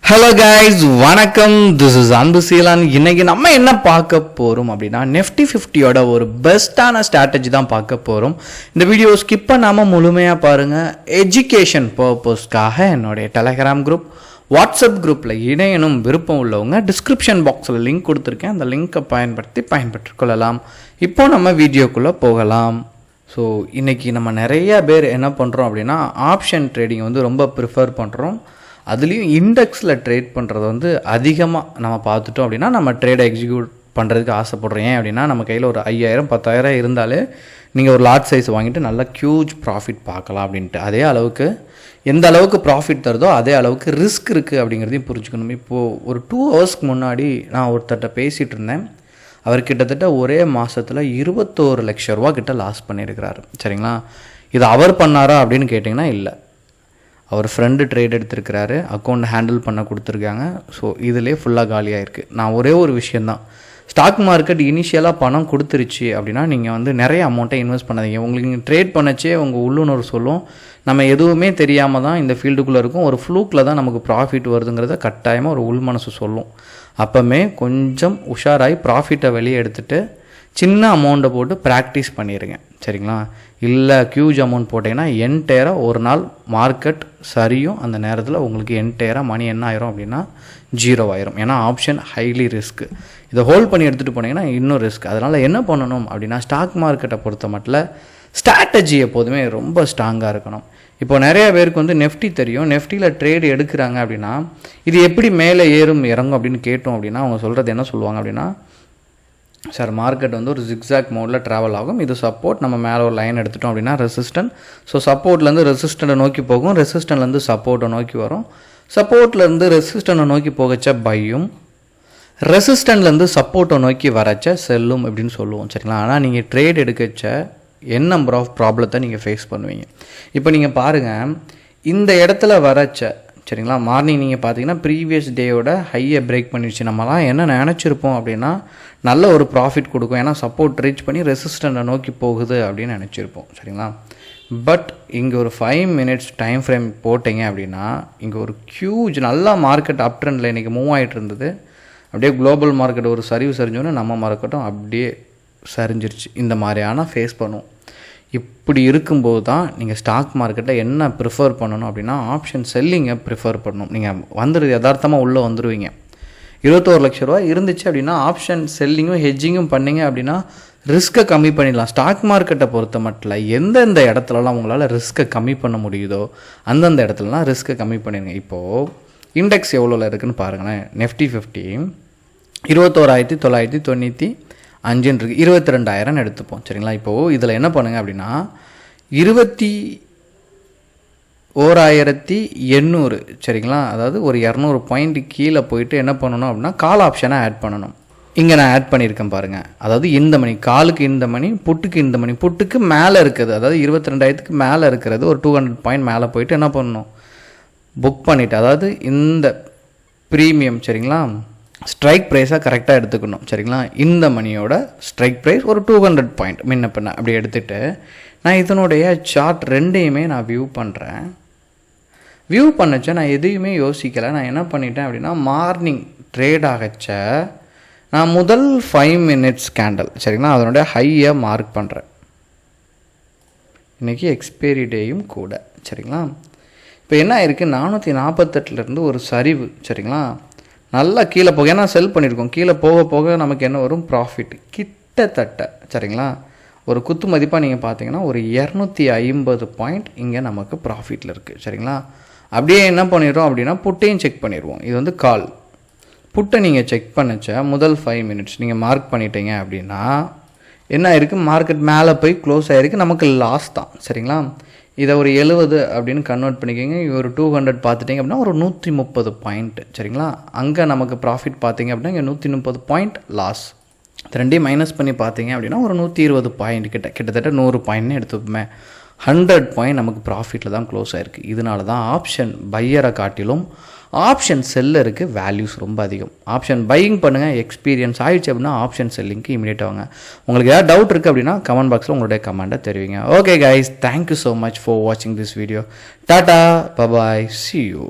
Hello guys, வணக்கம். This is அன்பு Ceylan. இன்னைக்கு நம்ம என்ன பார்க்க போகிறோம் அப்படின்னா நெஃப்டி 50யோட ஒரு பெஸ்ட்டான ஸ்ட்ராட்டஜி தான் பார்க்க போகிறோம். இந்த வீடியோ ஸ்கிப் பண்ணாமல் முழுமையாக பாருங்கள். எஜுகேஷன் பர்பஸ்க்காக என்னுடைய டெலகிராம் குரூப், வாட்ஸ்அப் குரூப்பில் இணையனும் விருப்பம் உள்ளவங்க டிஸ்கிரிப்ஷன் பாக்ஸில் லிங்க் கொடுத்துருக்கேன். அந்த லிங்க்கை பயன்பெற்றுக்கொள்ளலாம். இப்போ நம்ம வீடியோக்குள்ளே போகலாம். ஸோ இன்றைக்கி நம்ம நிறையா பேர் என்ன பண்ணுறோம் அப்படின்னா ஆப்ஷன் ட்ரேடிங் வந்து ரொம்ப ப்ரிஃபர் பண்ணுறோம். அதுலேயும் இண்டெக்ஸில் ட்ரேட் பண்ணுறது அதிகமாக நம்ம பார்த்துட்டோம் அப்படின்னா நம்ம ட்ரேடை எக்ஸிக்யூட் பண்ணுறதுக்கு ஆசைப்படுறோம். ஏன் அப்படின்னா நம்ம கையில் ஒரு 5000-10,000 இருந்தாலே நீங்கள் ஒரு லாட் சைஸ் வாங்கிட்டு நல்லா ஹியூஜ் ப்ராஃபிட் பார்க்கலாம் அப்படின்ட்டு. அதே அளவுக்கு எந்த அளவுக்கு ப்ராஃபிட் தருதோ அதே அளவுக்கு ரிஸ்க் இருக்குது அப்படிங்கிறதையும் புரிஞ்சுக்கணும். இப்போது ஒரு 2 ஹவர்ஸ்க்கு முன்னாடி நான் ஒருத்தர்கிட்ட பேசிகிட்டு இருந்தேன். அவர் கிட்டத்தட்ட ஒரே மாதத்தில் 21 லட்ச ரூபா கிட்ட லாஸ் பண்ணியிருக்கிறாரு. சரிங்களா? இது அவர் பண்ணாரா அப்படின்னு கேட்டிங்கன்னா இல்லை, அவர் ஃப்ரெண்டு ட்ரேட் எடுத்திருக்கிறாரு, அக்கௌண்ட் ஹேண்டில் பண்ண கொடுத்துருக்காங்க. ஸோ இதிலே ஃபுல்லாக காலியாக இருக்குது. நான் ஒரே ஒரு விஷயந்தான், ஸ்டாக் மார்க்கெட் இனிஷியலாக பணம் கொடுத்துருச்சு அப்படின்னா நீங்கள் நிறைய அமௌண்ட்டை இன்வெஸ்ட் பண்ணாதீங்க. உங்களுக்கு நீங்கள் ட்ரேட் பண்ணச்சே உங்கள் உள்ளுணர்வு சொல்லும் நம்ம எதுவுமே தெரியாமல் தான் இந்த ஃபீல்டுக்குள்ளே இருக்கும், ஒரு ஃப்ளூக்கில் தான் நமக்கு ப்ராஃபிட் வருதுங்கிறத கட்டாயமாக ஒரு உள் மனசு சொல்லும். அப்போமே கொஞ்சம் உஷாராகி ப்ராஃபிட்டை வெளியே எடுத்துகிட்டு சின்ன அமௌண்ட்டை போட்டு ப்ராக்டிஸ் பண்ணிடுங்க. சரிங்களா? இல்லை ஹியூஜ் அமௌண்ட் போட்டிங்கன்னா என்டையராக ஒரு நாள் மார்க்கெட் சரியும், அந்த நேரத்தில் உங்களுக்கு என்டையராக மணி என்ன ஆயிரும் அப்படின்னா 0 ஆயிரும். ஏன்னா ஆப்ஷன் ஹைலி ரிஸ்க்கு. இதை ஹோல்ட் பண்ணி எடுத்துகிட்டு போனீங்கன்னா இன்னும் ரிஸ்க். அதனால் என்ன பண்ணணும் அப்படின்னா ஸ்டாக் மார்க்கெட்டை பொறுத்த மட்டும் ஸ்ட்ராட்டஜி எப்போதுமே ரொம்ப ஸ்ட்ராங்காக இருக்கணும். இப்போ நிறைய பேருக்கு நெஃப்டி தெரியும், நெஃப்டியில் ட்ரேடு எடுக்கிறாங்க அப்படின்னா இது எப்படி மேலே ஏறும் இறங்கும் அப்படின்னு கேட்டோம் அப்படின்னா அவங்க சொல்கிறது என்ன சொல்லுவாங்க அப்படின்னா, சார் மார்க்கெட் ஒரு ஜிக்ஸாக் மோடில் ட்ராவல் ஆகும், இது சப்போர்ட், நம்ம மேலே ஒரு லைன் எடுத்துட்டோம் அப்படின்னா ரெசிஸ்டன்ட். ஸோ சப்போர்ட்லேருந்து ரெசிஸ்டண்ட்டை நோக்கி போகும், ரெசிஸ்டன்ட்லேருந்து சப்போர்ட்டை நோக்கி வரும், சப்போர்ட்லேருந்து ரெசிஸ்டண்ட்டை நோக்கி போகச்ச பையும், ரெசிஸ்டன்ட்லேருந்து சப்போர்ட்டை நோக்கி வரச்ச செல்லும் அப்படின்னு சொல்லுவோம். சரிங்களா? ஆனால் நீங்கள் ட்ரேட் எடுக்கச்ச என் நம்பர் ஆஃப் ப்ராப்ளத்தை நீங்கள் ஃபேஸ் பண்ணுவீங்க. இப்போ நீங்கள் பாருங்கள், இந்த இடத்துல வரச்ச சரிங்களா மார்னிங் நீங்கள் பார்த்தீங்கன்னா ப்ரீவியஸ் டேயோட ஹையை பிரேக் பண்ணிடுச்சு. நம்மலாம் என்ன நினச்சிருப்போம் அப்படின்னா நல்ல ஒரு ப்ராஃபிட் கொடுக்கும், ஏன்னா சப்போர்ட் ரீச் பண்ணி ரெசிஸ்டண்ட்டை நோக்கி போகுது அப்படின்னு நினச்சிருப்போம். சரிங்களா? பட் இங்கே ஒரு 5 மினிட்ஸ் டைம் ஃப்ரேம் போட்டிங்க அப்படின்னா இங்கே ஒரு ஹியூஜ் நல்லா மார்க்கெட் அப் ட்ரெண்டில் இன்றைக்கி மூவ் ஆகிட்டு இருந்தது. அப்படியே குளோபல் மார்க்கெட் ஒரு சரிவு சரிஞ்சோன்னு நம்ம மார்க்கெட்டும் அப்படியே சரிஞ்சிருச்சு. இந்த மாதிரியான ஃபேஸ் பண்ணுவோம். இப்படி இருக்கும்போது தான் நீங்கள் ஸ்டாக் மார்க்கெட்டில் என்ன ப்ரிஃபர் பண்ணணும் அப்படின்னா ஆப்ஷன் செல்லிங்கை ப்ரிஃபர் பண்ணணும். நீங்கள் யதார்த்தமாக உள்ளே வந்துடுவீங்க. 21 லட்ச ரூபா இருந்துச்சு அப்படின்னா ஆப்ஷன் செல்லிங்கும் ஹெட்ஜிங்கும் பண்ணிங்க அப்படின்னா ரிஸ்க்கை கம்மி பண்ணிடலாம். ஸ்டாக் மார்க்கெட்டை பொறுத்த மட்டும் எந்தெந்த இடத்துலலாம் உங்களால் ரிஸ்க்கை கம்மி பண்ண முடியுதோ அந்தந்த இடத்துலலாம் ரிஸ்க்கை கம்மி பண்ணிடுங்க. இப்போது இண்டெக்ஸ் எவ்வளோவில் இருக்குதுன்னு பாருங்களேன். நெஃப்டி 50 21,995 இருக்கு, 22,000 எடுத்துப்போம். சரிங்களா? இப்போது இதில் என்ன பண்ணுங்கள் அப்படின்னா 21,800 சரிங்களா, அதாவது ஒரு 200 பாயிண்ட் கீழே போயிட்டு என்ன பண்ணணும் அப்படின்னா கால் ஆப்ஷனை ஆட் பண்ணணும். இங்கே நான் ஆட் பண்ணியிருக்கேன் பாருங்கள். அதாவது இந்த மணி காலுக்கு இந்த மணி, புட்டுக்கு இந்த மணி, புட்டுக்கு மேலே இருக்குது, அதாவது 22,000க்கு மேலே இருக்கிறது ஒரு 200 பாயிண்ட் மேலே போயிட்டு என்ன பண்ணணும், புக் பண்ணிவிட்டு, அதாவது இந்த ப்ரீமியம் சரிங்களா ஸ்ட்ரைக் ப்ரைஸாக கரெக்டாக எடுத்துக்கணும். சரிங்களா? இந்த மணியோட ஸ்ட்ரைக் ப்ரைஸ் ஒரு 200 பாயிண்ட் முன்ன பின்ன அப்படி எடுத்துகிட்டு நான் இதனுடைய சார்ட் ரெண்டையுமே நான் வியூ பண்ணுறேன். வியூ பண்ணச்ச நான் எதையுமே யோசிக்கலை. நான் என்ன பண்ணிட்டேன் அப்படின்னா மார்னிங் ட்ரேட் ஆகச்ச நான் முதல் 5 மினிட்ஸ் கேண்டல் சரிங்களா அதனுடைய ஹையை மார்க் பண்ணுறேன். இன்றைக்கி எக்ஸ்பைரி டேயும் கூட. சரிங்களா? இப்போ என்ன ஆயிருக்கு, 448 ஒரு சரிவு. சரிங்களா? நல்லா கீழே போக, ஏன்னா செல் பண்ணியிருக்கோம், கீழே போக போக நமக்கு என்ன வரும், ப்ராஃபிட் கிட்டத்தட்ட. சரிங்களா? ஒரு குத்து மதிப்பாக நீங்கள் பார்த்தீங்கன்னா ஒரு 250 பாயிண்ட் இங்கே நமக்கு ப்ராஃபிட்டில் இருக்குது. சரிங்களா? அப்படியே என்ன பண்ணிடுறோம் அப்படின்னா புட்டையும் செக் பண்ணிடுவோம். இது கால் புட்டை நீங்கள் செக் பண்ணச்ச முதல் 5 மினிட்ஸ் நீங்கள் மார்க் பண்ணிட்டீங்க அப்படின்னா என்ன ஆயிருக்கு, மார்க்கெட் மேலே போய் க்ளோஸ் ஆகிருக்கு, நமக்கு லாஸ் தான். சரிங்களா? இதை ஒரு 70 அப்படின்னு கன்வெர்ட் பண்ணிக்கோங்க. ஒரு 200 பார்த்துட்டிங்க அப்படின்னா ஒரு 130 பாயிண்ட். சரிங்களா? அங்கே நமக்கு ப்ராஃபிட் பார்த்தீங்க அப்படின்னா இங்கே 130 பாயிண்ட் லாஸ். ரெண்டையும் மைனஸ் பண்ணி பார்த்தீங்க அப்படின்னா ஒரு 120 பாயிண்ட் கிட்டத்தட்ட 100 பாயிண்ட்னு எடுத்துப்போமே, 100 பாயிண்ட் நமக்கு ப்ராஃபிட்டில் தான் க்ளோஸ் ஆகிருக்கு. இதனால தான் ஆப்ஷன் பையரை காட்டிலும் ஆப்ஷன் செல்லருக்கு வேல்யூஸ் ரொம்ப அதிகம். ஆப்ஷன் பையிங் பண்ணுங்கள், எக்ஸ்பீரியன்ஸ் ஆகிடுச்சு அப்படின்னா ஆப்ஷன் செல்லிங்க்கு இமீடியட்டாக வாங்க. உங்களுக்கு ஏதாவது டவுட் இருக்குது அப்படின்னா கமெண்ட் பாக்ஸில் உங்களுடைய கமெண்ட்டை தெரிவிங்க. Okay guys, thank you so much for வாட்சிங் திஸ் வீடியோ. டாட்டா, பபாய், see you.